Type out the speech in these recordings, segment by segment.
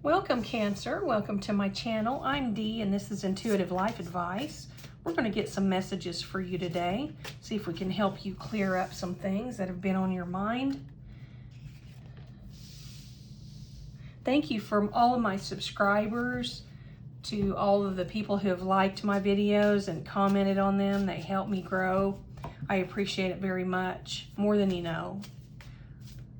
Welcome, Cancer. Welcome to my channel. I'm Dee, and this is Intuitive Life Advice. We're going to get some messages for you today. See if we can help you clear up some things that have been on your mind. Thank you from all of my subscribers, to all of the people who have liked my videos and commented on them. They help me grow. I appreciate it very much, more than you know.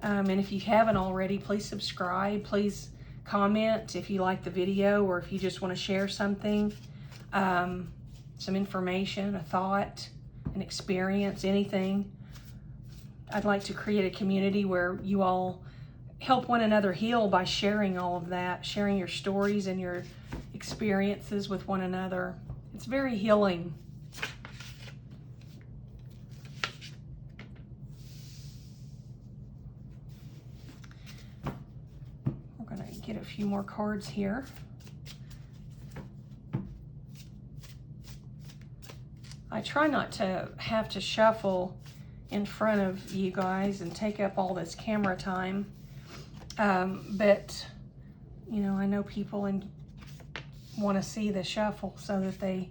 And if you haven't already, please subscribe. Please comment if you like the video, or if you just want to share something, some information, a thought, an experience, anything. I'd like to create a community where you all help one another heal by sharing all of that, sharing your stories and your experiences with one another. It's very healing. Get a few more cards here. I try not to have to shuffle in front of you guys and take up all this camera time, but you know, I know people want to see the shuffle so that they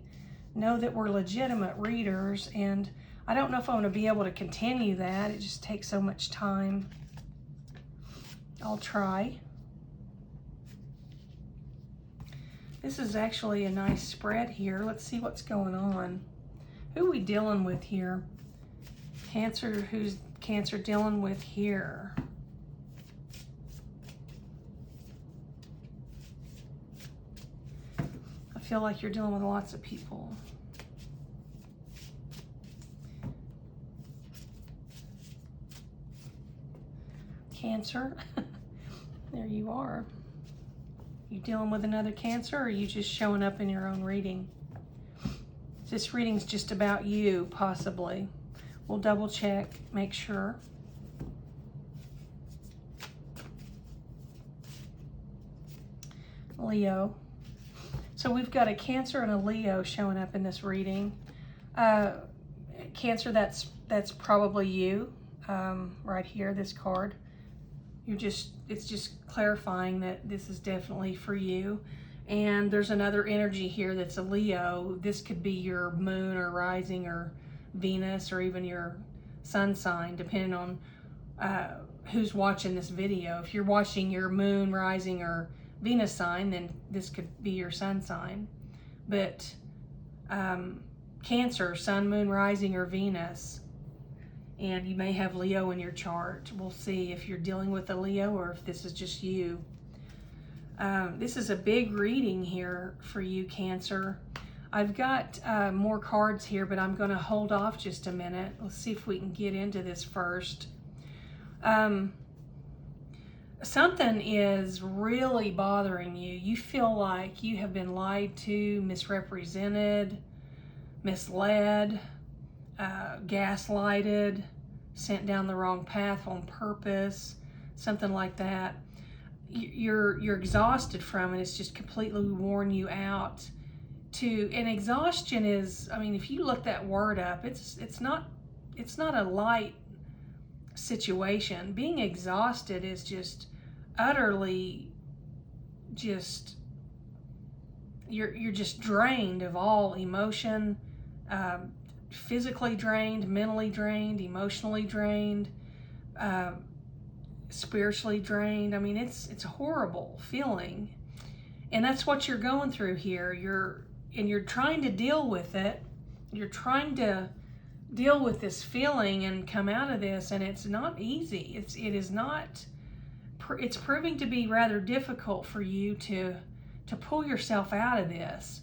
know that we're legitimate readers, and I don't know if I'm going to be able to continue that. It just takes so much time. I'll try. This is actually a nice spread here. Let's see what's going on. Who are we dealing with here? Cancer, who's Cancer dealing with here? I feel like you're dealing with lots of people. Cancer, there you are. You dealing with another Cancer, or are you just showing up in your own reading? This reading's just about you, possibly. We'll double check, make sure. Leo. So we've got a Cancer and a Leo showing up in this reading. Cancer, that's probably you, right here, this card. It's just clarifying that this is definitely for you. And there's another energy here that's a Leo. This could be your moon or rising or Venus, or even your sun sign, depending on who's watching this video. If you're watching your moon, rising, or Venus sign, then this could be your sun sign. But Cancer, sun, moon, rising, or Venus. And you may have Leo in your chart. We'll see if you're dealing with a Leo or if this is just you. This is a big reading here for you, Cancer. I've got more cards here, but I'm going to hold off just a minute. Let's see if we can get into this first. Something is really bothering you. You feel like you have been lied to, misrepresented, misled, gaslighted, sent down the wrong path on purpose, something like that. You're exhausted from it. It's just completely worn you out. And exhaustion is, I mean, if you look that word up, it's not a light situation. Being exhausted is just utterly just, you're just drained of all emotion, physically drained, mentally drained, emotionally drained, spiritually drained. I mean, it's a horrible feeling, and that's what you're going through here. You're trying to deal with it. You're trying to deal with this feeling and come out of this, and it's not easy. It's proving to be rather difficult for you to pull yourself out of this.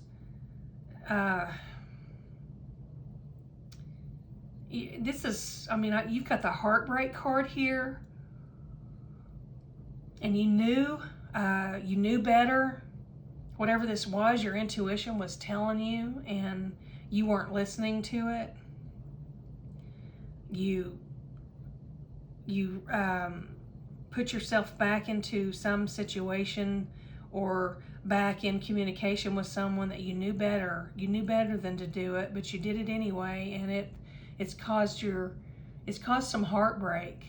This is, I mean, you've got the heartbreak card here, and you knew better. Whatever this was, your intuition was telling you, and you weren't listening to it. You put yourself back into some situation, or back in communication with someone that you knew better. You knew better than to do it, but you did it anyway, and it's caused some heartbreak.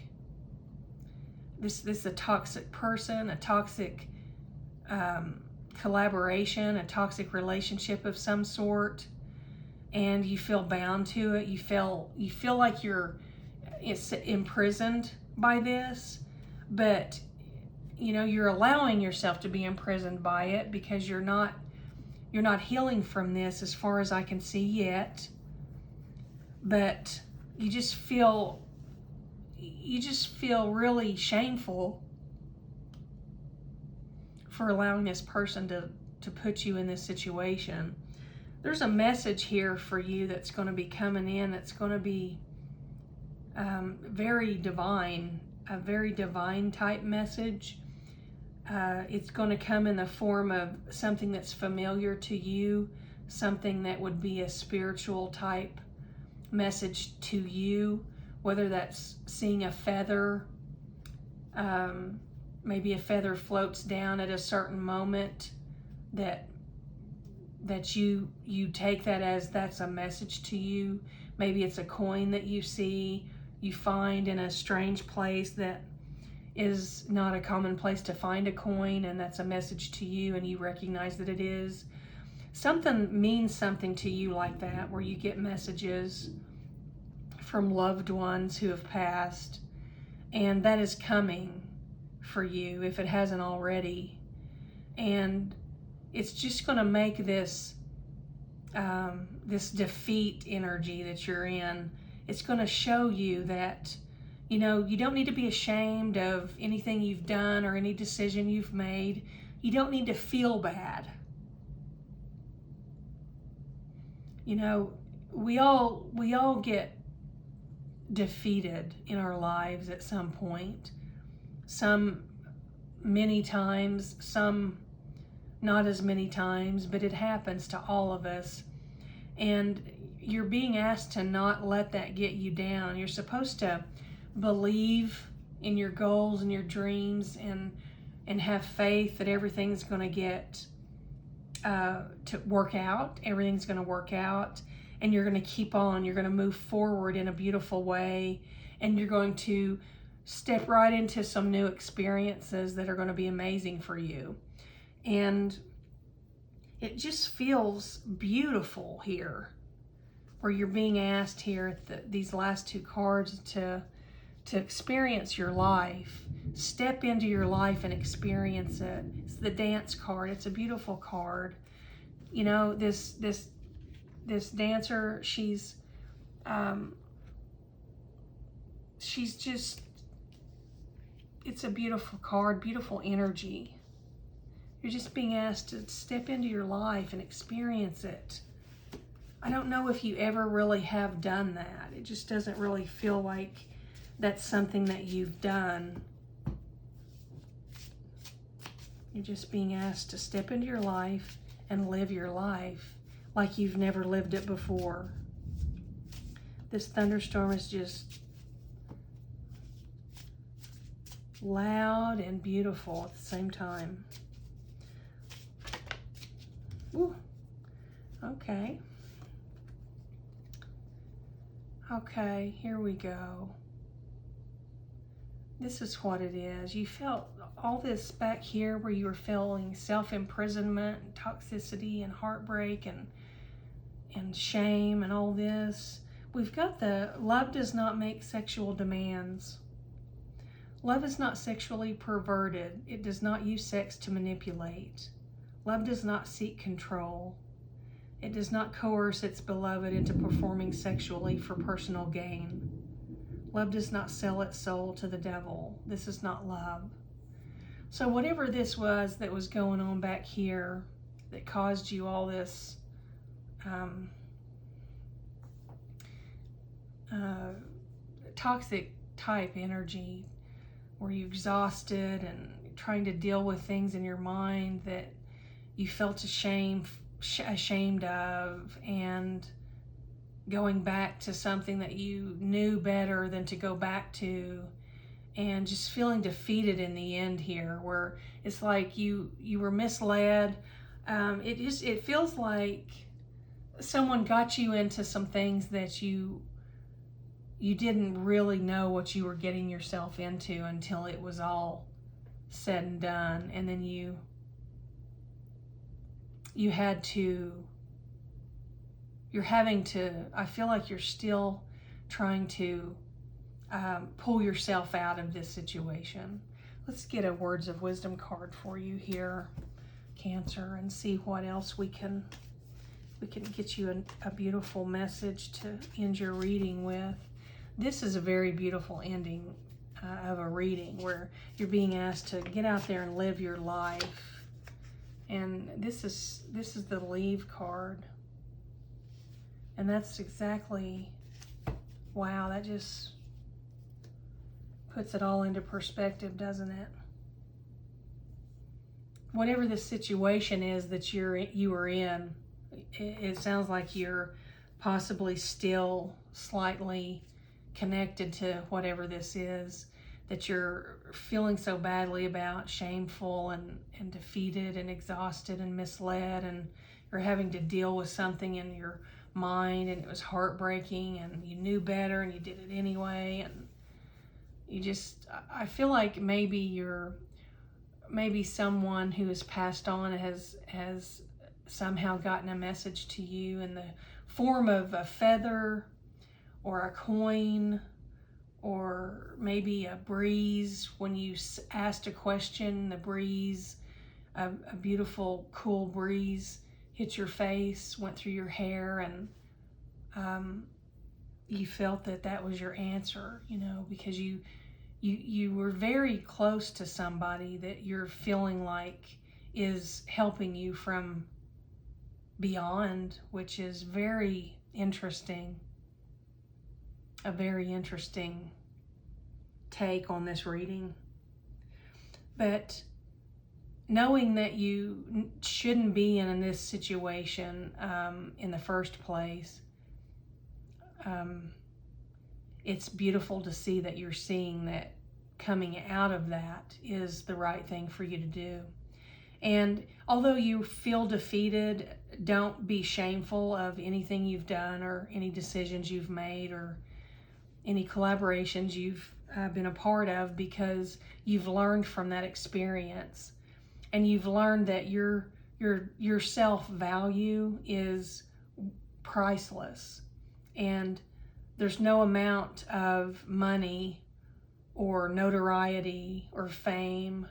This is a toxic person, a toxic collaboration, a toxic relationship of some sort, and you feel bound to it. You feel like it's imprisoned by this, but you're allowing yourself to be imprisoned by it because you're not healing from this as far as I can see yet. But you just feel really shameful for allowing this person to put you in this situation. There's a message here for you that's going to be coming in that's going to be very divine, a very divine type message. It's going to come in the form of something that's familiar to you, something that would be a spiritual type message to you, whether that's seeing a feather, maybe a feather floats down at a certain moment that you take that as that's a message to you. Maybe it's a coin that you find in a strange place that is not a common place to find a coin, and that's a message to you and you recognize that it is. Something means something to you like that, where you get messages from loved ones who have passed, and that is coming for you if it hasn't already. And it's just going to make this this defeat energy that you're in, it's going to show you that you don't need to be ashamed of anything you've done or any decision you've made. You don't need to feel bad. We all get defeated in our lives at some point. Some many times, some not as many times, but it happens to all of us. And you're being asked to not let that get you down. You're supposed to believe in your goals and your dreams and have faith that everything's going to get to work out. Everything's going to work out, and you're going to keep on. You're going to move forward in a beautiful way, and you're going to step right into some new experiences that are going to be amazing for you. And it just feels beautiful here, where you're being asked here at these last two cards to experience your life. Step into your life and experience it. It's the dance card. It's a beautiful card. This dancer, she's just, it's a beautiful card, beautiful energy. You're just being asked to step into your life and experience it. I don't know if you ever really have done that. It just doesn't really feel like that's something that you've done. You're just being asked to step into your life and live your life like you've never lived it before. This thunderstorm is just loud and beautiful at the same time. Ooh. Okay. Okay, here we go. This is what it is. You felt all this back here where you were feeling self-imprisonment, toxicity, and heartbreak, and shame, and all this. We've got the love does not make sexual demands. Love is not sexually perverted. It does not use sex to manipulate. Love does not seek control. It does not coerce its beloved into performing sexually for personal gain. Love does not sell its soul to the devil. This is not love. So whatever this was that was going on back here that caused you all this toxic type energy, where you're exhausted and trying to deal with things in your mind that you felt ashamed of, and going back to something that you knew better than to go back to, and just feeling defeated in the end here, where it's like you were misled. It feels like someone got you into some things that you didn't really know what you were getting yourself into until it was all said and done, and then you you're having to, I feel like you're still trying to pull yourself out of this situation. Let's get a words of wisdom card for you here, Cancer, and see what else we can get you a beautiful message to end your reading with. This is a very beautiful ending of a reading where you're being asked to get out there and live your life. And this is the Leave card. And that's exactly, wow, that just puts it all into perspective, doesn't it? Whatever the situation is that you are in, it sounds like you're possibly still slightly connected to whatever this is that you're feeling so badly about, shameful and defeated and exhausted and misled, and you're having to deal with something in your mind, and it was heartbreaking, and you knew better and you did it anyway, and you just, I feel like maybe someone who has passed on has somehow gotten a message to you in the form of a feather or a coin, or maybe a breeze. When you asked a question, the breeze, a beautiful cool breeze hit your face, went through your hair, and you felt that was your answer, because you were very close to somebody that you're feeling like is helping you from beyond, which is very interesting. A very interesting take on this reading. But knowing that you shouldn't be in this situation in the first place, it's beautiful to see that you're seeing that coming out of that is the right thing for you to do. And although you feel defeated, don't be shameful of anything you've done or any decisions you've made or any collaborations you've been a part of, because you've learned from that experience, and you've learned that your self-value is priceless, and there's no amount of money or notoriety or fame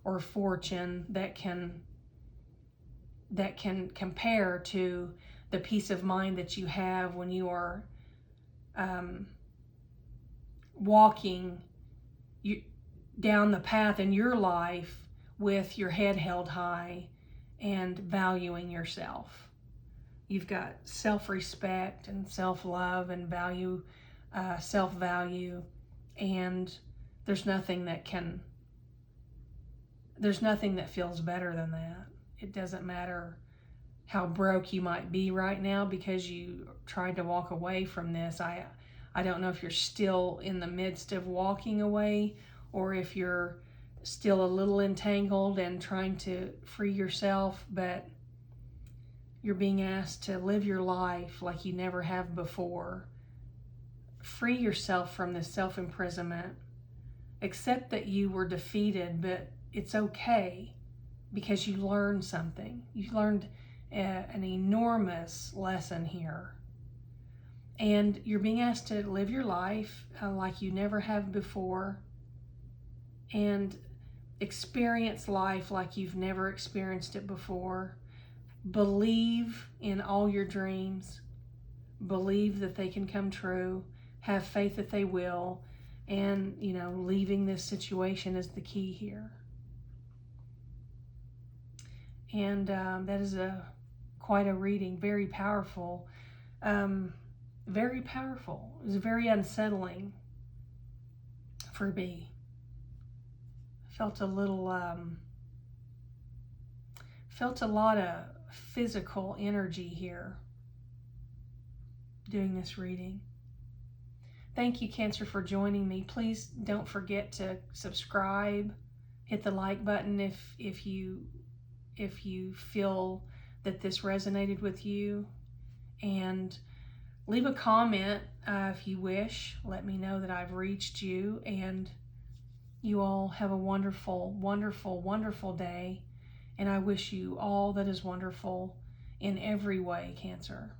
or fortune that can compare to the peace of mind that you have when you are walking down the path in your life with your head held high and valuing yourself. You've got self-respect and self-love and self-value, and there's nothing that feels better than that. It doesn't matter how broke you might be right now because you tried to walk away from this. I don't know if you're still in the midst of walking away, or if you're still a little entangled and trying to free yourself, but you're being asked to live your life like you never have before. Free yourself from this self-imprisonment. Accept that you were defeated, but it's okay, because you learned something. You learned an enormous lesson here. And you're being asked to live your life like you never have before, and experience life like you've never experienced it before. Believe in all your dreams. Believe that they can come true. Have faith that they will. And, leaving this situation is the key here. And that is quite a reading. Very powerful. Very powerful. It was very unsettling for me. Felt a lot of physical energy here doing this reading. Thank you, Cancer, for joining me. Please don't forget to subscribe. Hit the like button if you feel that this resonated with you, and leave a comment if you wish. Let me know that I've reached you, and you all have a wonderful, wonderful, wonderful day. and I wish you all that is wonderful in every way, Cancer.